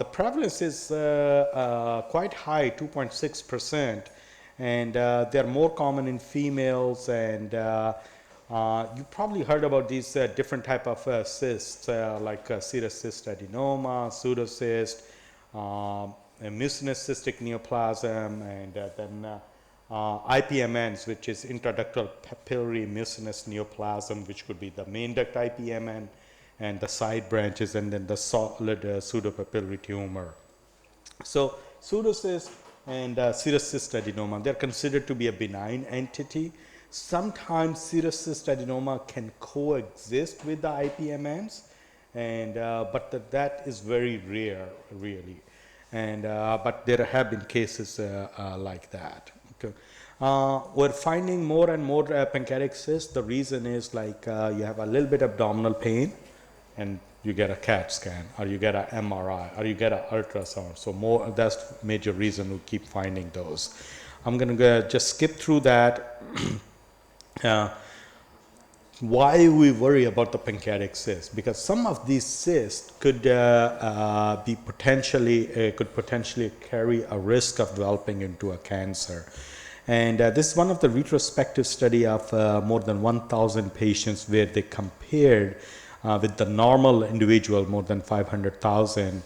The prevalence is quite high, 2.6%, and they're more common in females. And you probably heard about these different type of cysts, like serous cyst adenoma, pseudocyst, a mucinous cystic neoplasm, and then IPMNs, which is intraductal papillary mucinous neoplasm, which could be the main duct IPMN and the side branches, and then the solid pseudopapillary tumor. So pseudocyst and serous cyst adenoma, they're considered to be a benign entity. Sometimes serous cyst adenoma can coexist with the IPMNs, and but that is very rare, really. And but there have been cases like that. Okay. We're finding more and more pancreatic cysts. The reason is like you have a little bit of abdominal pain, and you get a CAT scan, or you get an MRI, or you get an ultrasound. So more, that's major reason we keep finding those. I'm going to just skip through that. Why we worry about the pancreatic cyst? Because some of these cysts could be could potentially carry a risk of developing into a cancer. And this is one of the retrospective study of more than 1,000 patients where they compared with the normal individual, more than 500,000.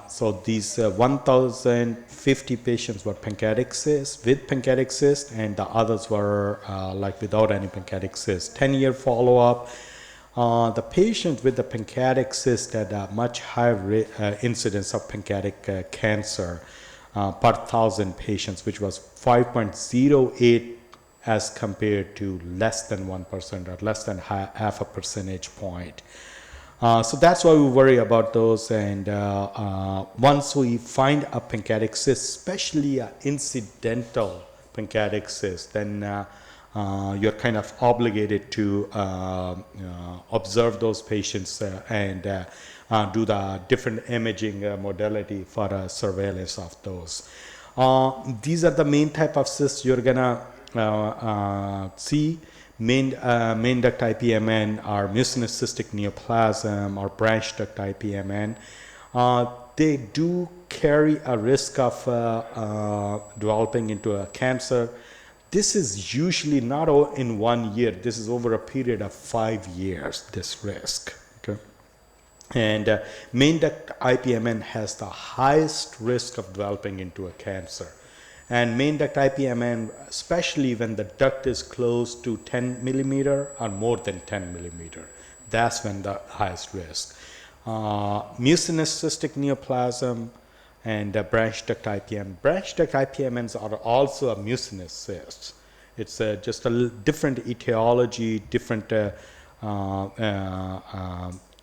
So these 1,050 patients were pancreatic cysts, with pancreatic cyst, and the others were like without any pancreatic cyst. 10-year follow-up. The patients with the pancreatic cyst had a much higher incidence of pancreatic cancer per 1,000 patients, which was 5.08 as compared to less than 1% or less than half a percentage point. So that's why we worry about those. And once we find a pancreatic cyst, especially an incidental pancreatic cyst, then you're kind of obligated to observe those patients and do the different imaging modality for surveillance of those. These are the main type of cysts you're gonna see. Main duct IPMN or mucinous cystic neoplasm or branch duct IPMN. They do carry a risk of developing into a cancer. This is usually not in 1 year. This is over a period of 5 years, this risk. Okay? And main duct IPMN has the highest risk of developing into a cancer. And main duct IPMN, especially when the duct is close to 10 millimeter or more than 10 millimeter, that's when the highest risk. Mucinous cystic neoplasm and branch duct IPM. Branch duct IPMNs are also a mucinous cyst. It's just a different etiology, different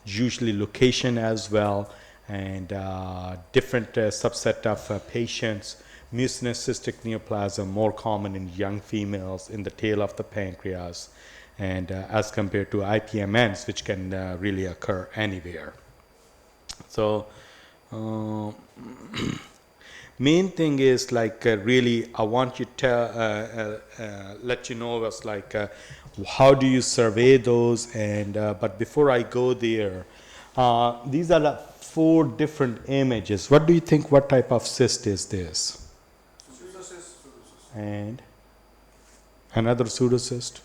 usually location as well, and different subset of patients. Mucinous cystic neoplasm more common in young females in the tail of the pancreas, and as compared to IPMNs, which can really occur anywhere. So main thing is like really I want you to let you know was like how do you survey those, and but before I go there, these are the 4 different images. What do you think, what type of cyst is this? And another pseudocyst. It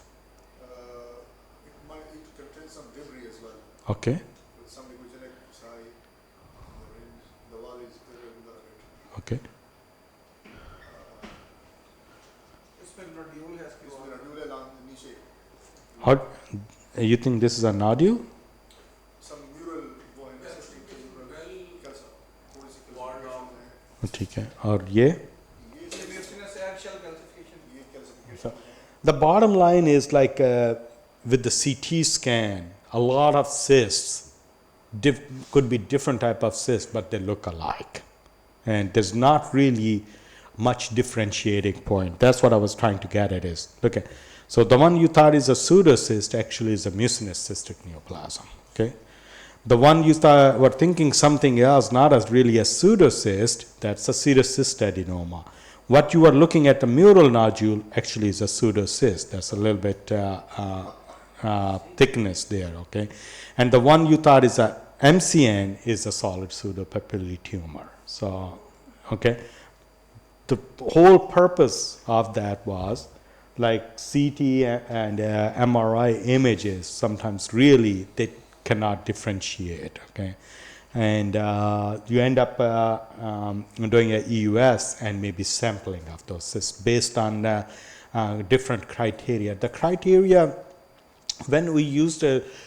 contains some debris as well. Okay. With some ecogenic side, the wall is irregular. Okay. How you think this is a nodule? Some neural ठीक है. और ये? So the bottom line is like with the CT scan, a lot of cysts could be different type of cysts, but they look alike, and there's not really much differentiating point. That's what I was trying to get at. Is look at, so the one you thought is a pseudocyst actually is a mucinous cystic neoplasm. Okay, the one you thought were thinking something else, not as really a pseudocyst, that's a serous cyst adenoma. What you are looking at, the mural nodule, actually is a pseudocyst. That's a little bit thickness there, okay? And the one you thought is a MCN is a solid pseudopapillary tumor. So, okay, the whole purpose of that was like CT and MRI images sometimes really they cannot differentiate, okay, and you end up doing a EUS and maybe sampling of those cysts based on different criteria. The criteria, when we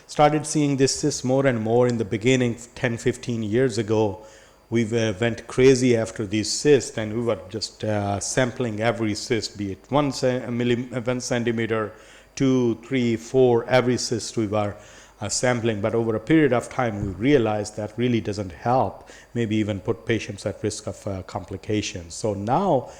started seeing this cyst more and more in the beginning 10-15 years ago, we went crazy after these cysts, and we were just sampling every cyst, be it 1 centimeter, 2, 3, 4, every cyst we were sampling. But over a period of time, we realized that really doesn't help, maybe even put patients at risk of complications. So now,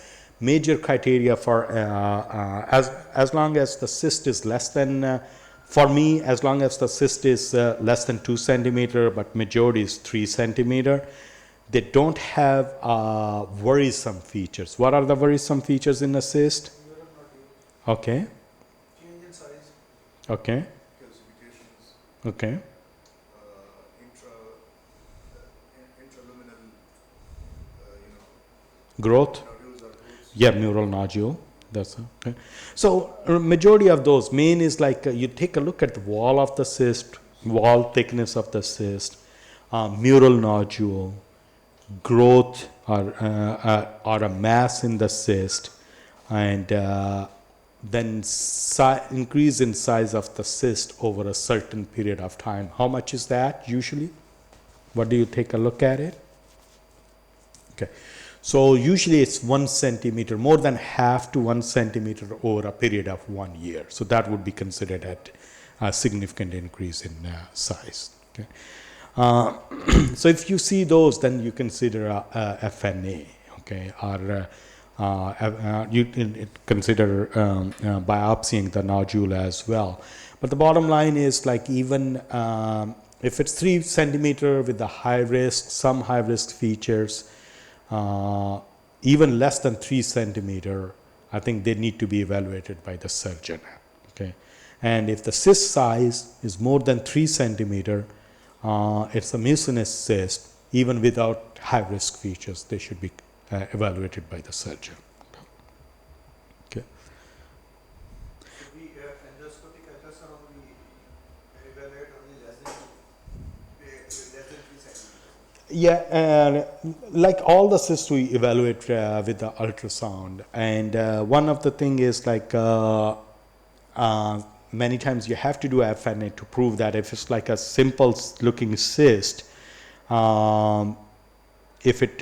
major criteria for as long as the cyst is less than for me, as long as the cyst is less than 2 centimeter, but majority is 3 centimeter, they don't have worrisome features. What are the worrisome features in a cyst? Okay. Change in size, Okay. calcifications, Okay. intraluminal, Growth. nodules or roots. Yeah, mural nodule. That's okay. So majority of those main is like you take a look at the wall of the cyst, wall thickness of the cyst, mural nodule, growth or a mass in the cyst, and then increase in size of the cyst over a certain period of time. How much is that usually? What do you take a look at it? Okay. So usually it's 1 centimeter, more than half to 1 centimeter over a period of 1 year. So that would be considered a significant increase in size. Okay. So if you see those, then you consider a FNA, okay, or you can consider biopsying the nodule as well. But the bottom line is like even if it's 3 centimeter with the high risk, some high risk features, even less than 3 centimeter, I think they need to be evaluated by the surgeon. Okay, and if the cyst size is more than 3 centimeter, it's a mucinous cyst. Even without high risk features, they should be evaluated by the surgeon. Okay. Should we endoscopic ultrasound we evaluate only less than 3 centimeters? Yeah, like all the cysts we evaluate with the ultrasound, and one of the thing is like many times you have to do FNA to prove that if it's like a simple looking cyst, if it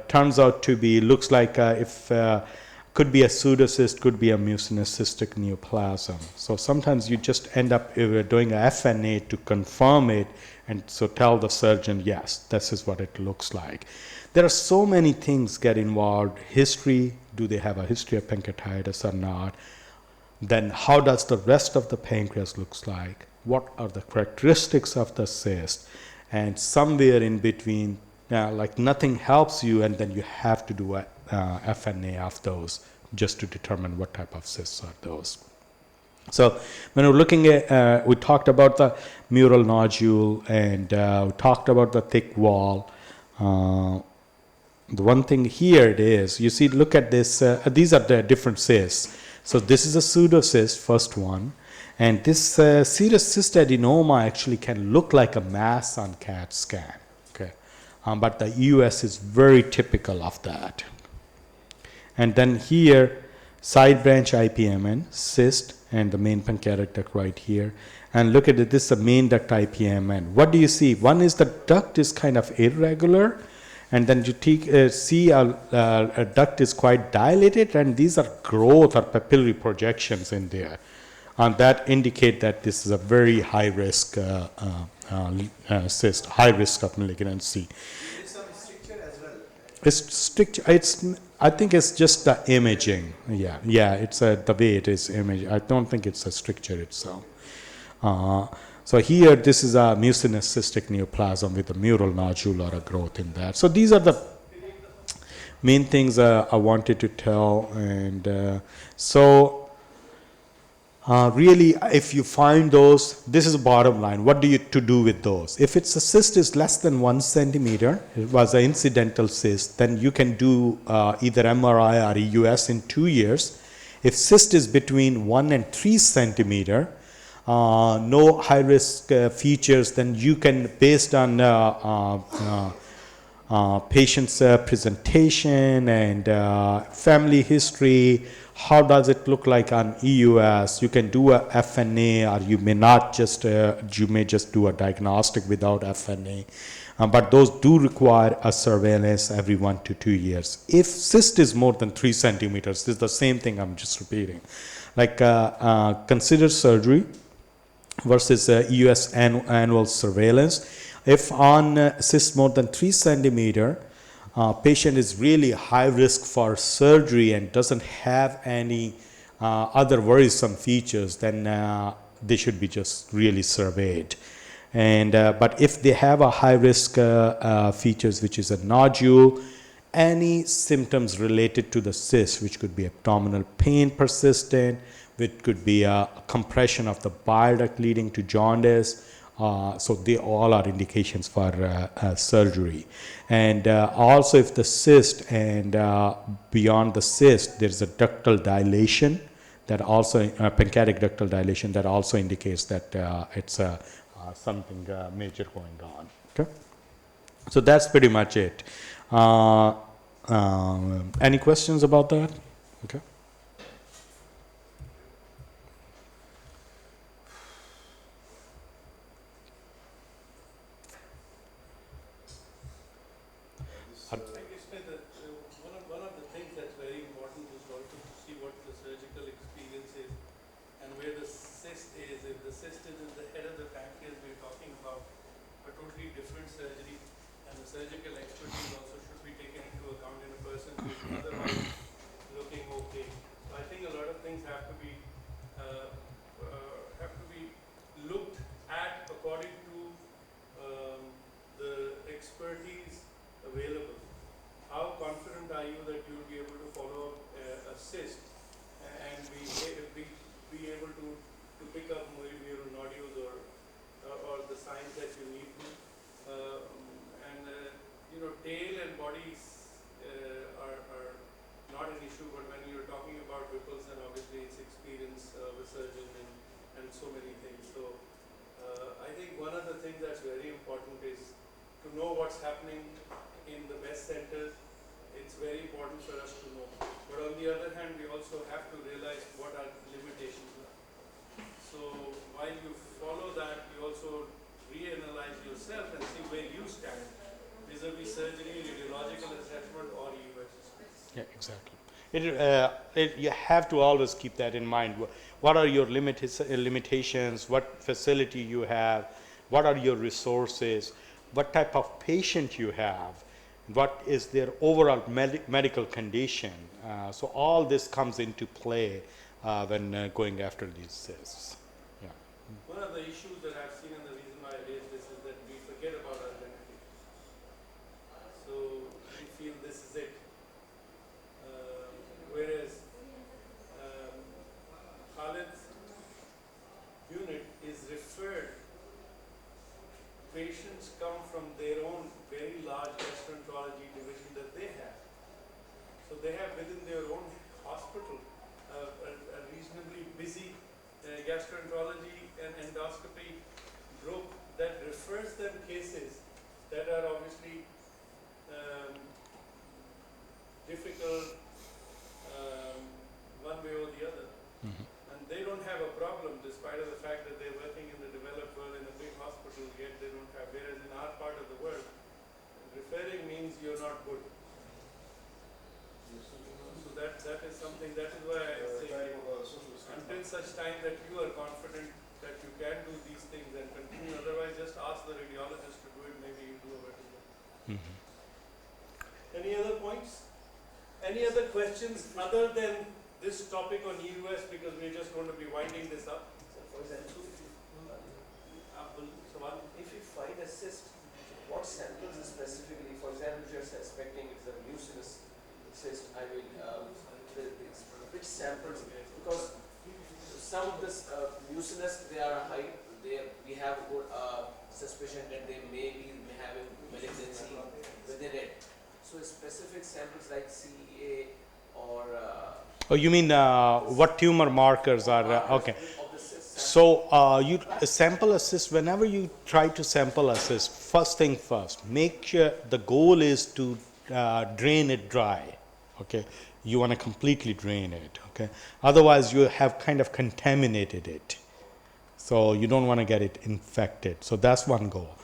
turns out to be looks like could be a pseudocyst, could be a mucinous cystic neoplasm. So sometimes you just end up doing a FNA to confirm it, and so tell the surgeon, yes, this is what it looks like. There are so many things get involved. History, do they have a history of pancreatitis or not? Then how does the rest of the pancreas looks like? What are the characteristics of the cyst? And somewhere in between, like nothing helps you, and then you have to do a FNA of those just to determine what type of cysts are those. So when we're looking at, we talked about the mural nodule, and we talked about the thick wall. The one thing here it is, you see, look at this, these are the different cysts. So this is a pseudocyst, first one, and this serous cystadenoma actually can look like a mass on CAT scan, okay, but the EUS is very typical of that. And then here, side branch IPMN, cyst, and the main pancreatic duct right here. And look at it, this is the main duct IPMN. What do you see? One is the duct is kind of irregular, and then you see a duct is quite dilated, and these are growth or papillary projections in there. And that indicate that this is a very high risk cyst, high risk of malignancy. There is some stricture as well. I think it's just the imaging. Yeah, it's the way it is imaged. I don't think it's a stricture itself. So here, this is a mucinous cystic neoplasm with a mural nodule or a growth in that. So these are the main things I wanted to tell. And Really, if you find those, this is the bottom line. What do you to do with those? If it's a cyst is less than 1 centimeter, it was an incidental cyst, then you can do either MRI or EUS in 2 years. If cyst is between 1 and 3 centimeter, no high risk features, then you can, based on patient's presentation and family history, how does it look like on EUS, you can do a FNA, or you may not just, you may just do a diagnostic without FNA. But those do require a surveillance every 1 to 2 years. If cyst is more than 3 centimeters, this is the same thing I'm just repeating. Like consider surgery versus EUS annual surveillance. If on cyst more than 3 centimeter, patient is really high risk for surgery and doesn't have any other worrisome features, then they should be just really surveyed. And but if they have a high risk features, which is a nodule, any symptoms related to the cyst, which could be abdominal pain persistent, which could be a compression of the bile duct leading to jaundice, so they all are indications for surgery. And also if the cyst and beyond the cyst there's a ductal dilation, that also pancreatic ductal dilation, that also indicates that it's something major going on. Okay, so that's pretty much it. Any questions about that? Okay. I think it's that one of the things that's very important is also to see what the surgical experience is and where the cyst is. If the cyst is in the head of the pancreas, we're talking about a totally different surgery, and the surgical expertise also should be taken into account in a person who is otherwise looking okay. So I think a lot of things have to be looked at according to the expertise available. How confident are you that you will be able to follow up a cyst and be able to pick up neural nodules or the signs that you need to? Tail and bodies are not an issue, but when you're talking about ripples, then obviously it's experience of a surgeon and so many things. So I think one of the things that's very important is to know what's happening in the best centers. It's very important for us to know. But on the other hand, we also have to realize what our limitations are. So while you follow that, you also reanalyze yourself and see where you stand vis-a-vis surgery, radiological assessment, or EUS. Yeah, exactly. You have to always keep that in mind. What are your limitations? What facility you have? What are your resources? What type of patient you have? What is their overall medical condition? So all this comes into play when going after these cysts. Yeah. One of the issues that I've seen, and the reason why I raise this, is that we forget about our limitations. So we feel this is it. Whereas Khalid's unit is referred. Patients come from their own very large gastroenterology division that they have. So they have within their own hospital a reasonably busy gastroenterology and endoscopy group that refers them cases that are obviously difficult one way or the other. Mm-hmm. And they don't have a problem despite of the fact that they're working in the developed world in a big hospital, yet they don't have. Whereas in our part of the world, referring means you're not good. So that is something, that is why I say until such time that you are confident that you can do these things and continue, otherwise just ask the radiologist to do it, maybe you do a better job. Mm-hmm. Any other points? Any other questions other than this topic on EUS, because we're just going to be winding this up? So for example, if you find a cyst, what samples specifically, for example, you're suspecting it's a mucinous cyst, which samples, because some of this mucinous, they are high. We have good suspicion that they may have a malignancy within it. So specific samples like CEA or Oh, you mean what tumor markers are? Okay. of the cyst So you sample assist, whenever you try to sample assist, first thing first, make sure the goal is to drain it dry. Okay. You want to completely drain it. Okay. Otherwise, you have kind of contaminated it. So you don't want to get it infected. So that's one goal.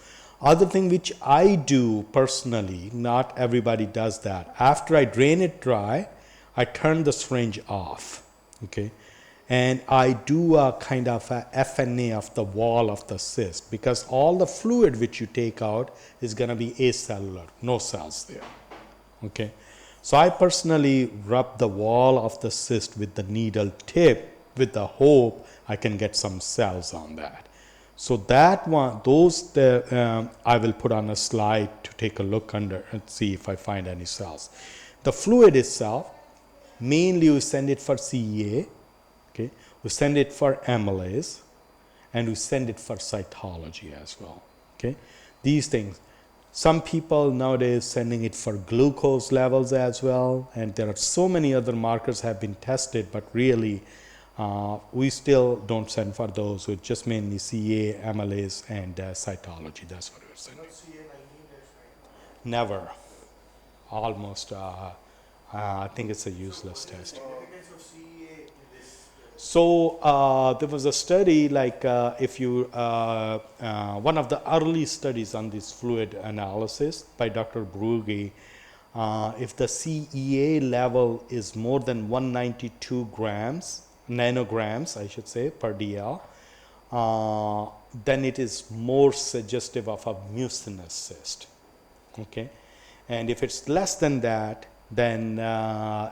Other thing which I do personally, not everybody does that. After I drain it dry, I turn the syringe off, okay? And I do a kind of a FNA of the wall of the cyst, because all the fluid which you take out is going to be acellular, no cells there, okay? So I personally rub the wall of the cyst with the needle tip with the hope I can get some cells on that. So that one, those I will put on a slide to take a look under and see if I find any cells. The fluid itself, mainly we send it for CEA, okay? We send it for amylase, and we send it for cytology as well, okay? These things. Some people nowadays sending it for glucose levels as well, and there are so many other markers have been tested, but really we still don't send for those. It's just mainly CA, amylase, and cytology. That's what we're sending. Never. Almost. I think it's a useless test. So there was a study like if you one of the early studies on this fluid analysis by Dr. Brugge, if the CEA level is more than 192 nanograms, I should say, per DL, then it is more suggestive of a mucinous cyst. Okay, and if it's less than that, then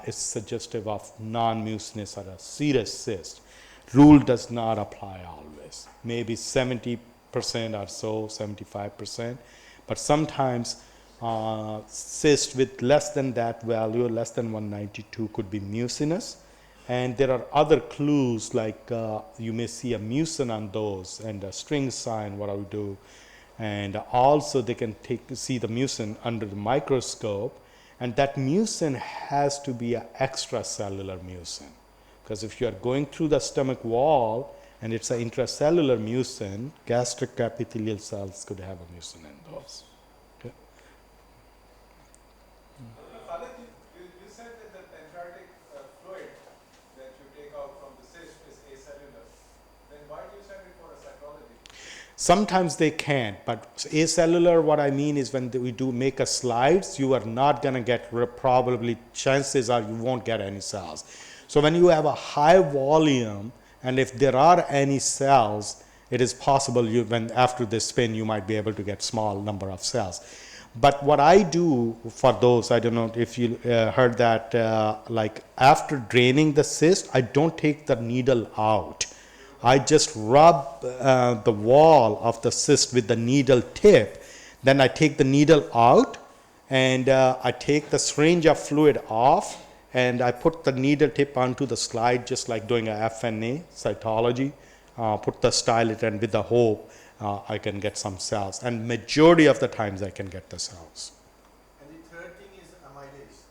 it's suggestive of non-mucinous or a serous cyst. Rule does not apply always. Maybe 70% or so, 75%, but sometimes cyst with less than that value, less than 192, could be mucinous. And there are other clues, like you may see a mucin on those, and a string sign, what I would do. And also they can see the mucin under the microscope, and that mucin has to be an extracellular mucin, because if you are going through the stomach wall and it's an intracellular mucin, gastric epithelial cells could have a mucin in those. Okay. Father, you said that the pancreatic fluid that you take out from the cyst is acellular. Then why do you send it for a cytology? Sometimes they can't, but acellular, what I mean is when we do make a slides, you are not going to get, probably chances are you won't get any cells. So when you have a high volume, and if there are any cells, it is possible when after the spin you might be able to get small number of cells. But what I do for those, I don't know if you heard that, like after draining the cyst, I don't take the needle out. I just rub the wall of the cyst with the needle tip. Then I take the needle out, and I take the syringe of fluid off, and I put the needle tip onto the slide, just like doing a FNA, cytology. Put the stylet, and with the hope I can get some cells. And majority of the times I can get the cells. And the third thing is amylase.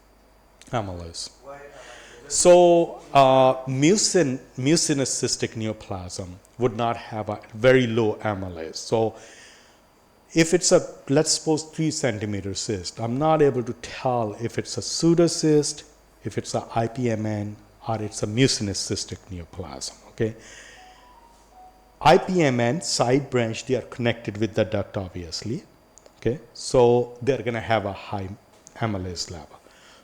Amylase. Why amylase? So mucinous cystic neoplasm would not have a very low amylase. So if it's a, let's suppose 3 centimeter cyst, I'm not able to tell if it's a pseudocyst, if it's a IPMN, or it's a mucinous cystic neoplasm. Okay. IPMN, side branch, they are connected with the duct, obviously. Okay. So they're going to have a high amylase level.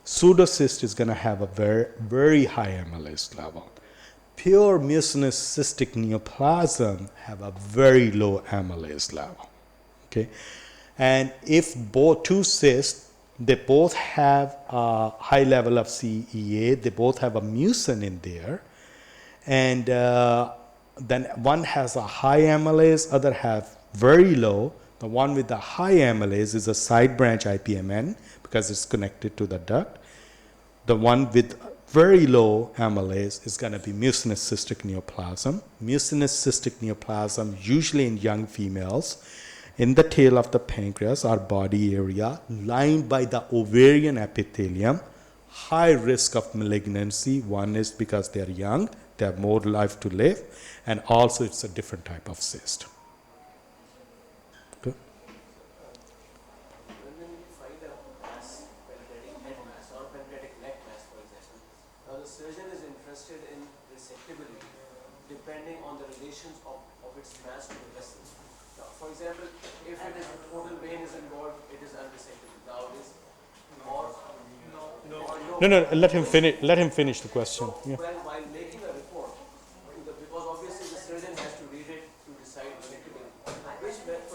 Pseudocyst is going to have a very, very high amylase level. Pure mucinous cystic neoplasm have a very low amylase level. Okay, and if both two cysts, they both have a high level of CEA, they both have a mucin in there, and then one has a high amylase, other have very low. The one with the high amylase is a side branch IPMN because it's connected to the duct. The one with very low amylase is going to be mucinous cystic neoplasm. Mucinous cystic neoplasm, usually in young females, in the tail of the pancreas or body area, lined by the ovarian epithelium. High risk of malignancy. One is because they are young, they have more life to live, and also it's a different type of cyst. Okay. When we find a mass, pancreatic head mass or pancreatic neck mass, for example, now the surgeon is interested in resectability depending on the relations of its mass to the vessel. Now, for example, if it is portal vein is involved, it is unresectable. Now it is or No, let him finish the question. so Yeah. while making a